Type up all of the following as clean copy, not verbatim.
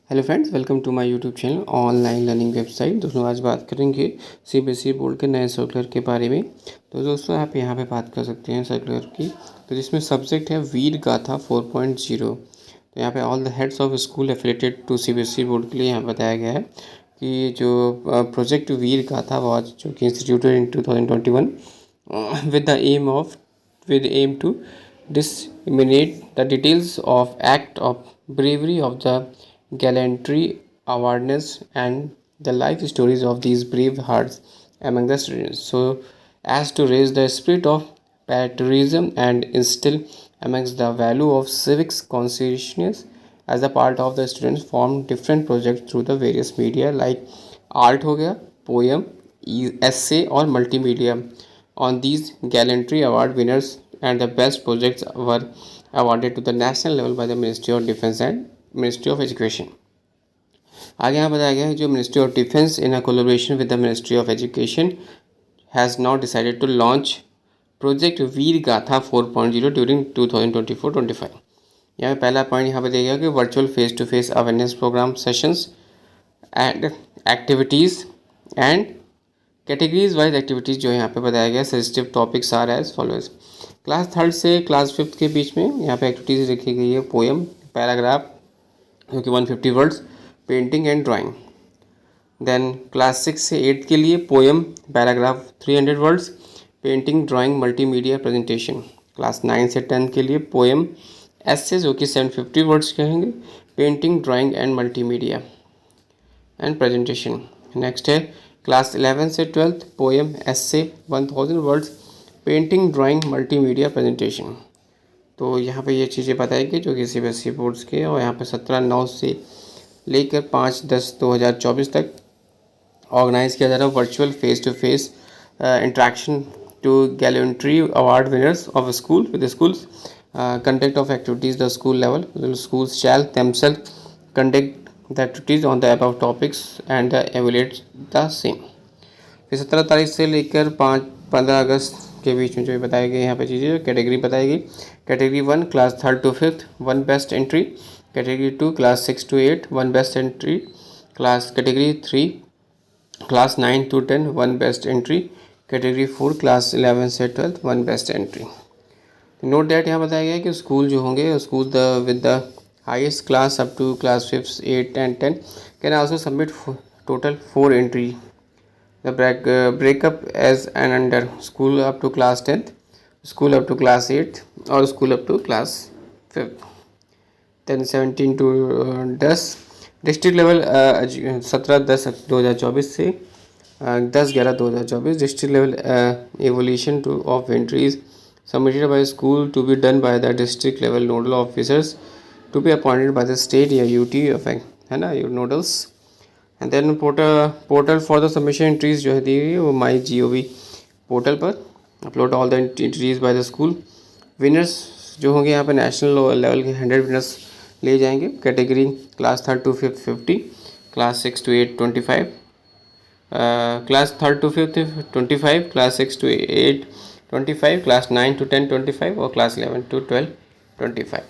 Hello friends, welcome to my YouTube channel online learning website. दोस्तों आज बात करेंगे सीबीएसई बोर्ड के नए सर्कुलर के बारे में। तो दोस्तों आप यहाँ पे बात कर सकते हैं सर्कुलर की, तो जिसमें सब्जेक्ट है वीर गाथा 4.0। तो यहाँ पे all the heads of school affiliated to CBSE board के लिए यहाँ बताया गया है कि जो प्रोजेक्ट वीर गाथा वॉज जो कि instituted in 2021 with the aim to disseminate the details of act of bravery of the gallantry, awareness, and the life stories of these brave hearts among the students, so as to raise the spirit of patriotism and instill amongst the value of civics consciousness. As a part of the students form different projects through the various media like art हो गया, poem, essay और multimedia. On these gallantry award winners and the best projects were awarded to the national level by the Ministry of Defence and Ministry of Education. आगे यहाँ बताया गया है जो ministry of defence in a collaboration with the ministry of education has now decided to launch project Veer Gatha 4.0 during 2024-25। यहाँ पे पहला point यहाँ पे दिया गया कि virtual face to face awareness program sessions and activities and categories wise activities जो यहाँ पे बताया गया। Sensitive topics are as followers. Class third से क्लास फिफ्थ के बीच में यहाँ पे एक्टिविटीज़ लिखी गई है पोएम, पैराग्राफ जो कि 150 words, painting and drawing. Then class six से एट्थ के लिए poem, paragraph 300 words, painting, drawing, multimedia presentation. Class nine से 10th के लिए पोएम, एसे जो कि 750 वर्ड्स कहेंगे, painting, drawing and multimedia and presentation. Next है क्लास 11 से 12th पोएम, एसे 1000 words, painting, drawing, multimedia presentation. तो यहाँ पे ये चीज़ें बताएगी जो कि सीबीएसई बोर्ड्स के, और यहाँ पे 17/9 से लेकर 5/10/2024 तक ऑर्गेनाइज किया जा रहा है virtual face to face interaction to gallantry award winners of school with schools conduct of activities the school level. Schools shall themselves conduct the activities on the above topics and evaluate the same। फिर 17 तारीख से लेकर 15 अगस्त के बीच में जो बताई गई यहाँ पे चीज़ें कैटेगरी बताई गई। Category 1 class 3rd to 5th 1 best entry. Category 2 class 6 to 8 1 best entry. Category 3 class 9 to 10 1 best entry. Category 4 class 11 से 12th 1 best entry. Note that यहाँ बताया गया है कि स्कूल जो होंगे school with the highest class up to class 5th 8 and 10 can also submit total 4 entry. The breakup as and under school up to class 10th, school up to class 8th or school up to class 5th। then 17 to 10 district level 17/10/2024 से 10/11/2024 district level evaluation to of entries submitted by school to be done by the district level nodal officers to be appointed by the state या UT है ना you nodals. And then portal for the submission entries जो है दी हुई वो MyGov portal पर upload all the entries by the school. Winners जो होंगे यहाँ पे नेशनल लेवल के 100 विनर्स ले जाएंगे। Category class 3rd to 5th 50, class 6 to 8 25, class 3rd to 5th 25, class 6 to 8 25, class 9 to 10 25 और क्लास 11 to 12 25।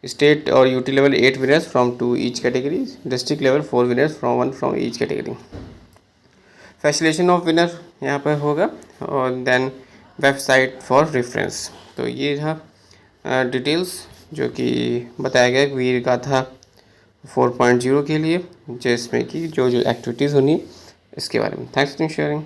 स्टेट और UT level 8 winners from 2 each category, district level 4 winners from 1 from each category। Facilitation of winner यहाँ पर होगा और then website for reference. तो ये था details जो कि बताया गया वीर गाथा 4.0 के लिए, जिसमें कि जो एक्टिविटीज़ होनी इसके बारे में। Thanks for sharing.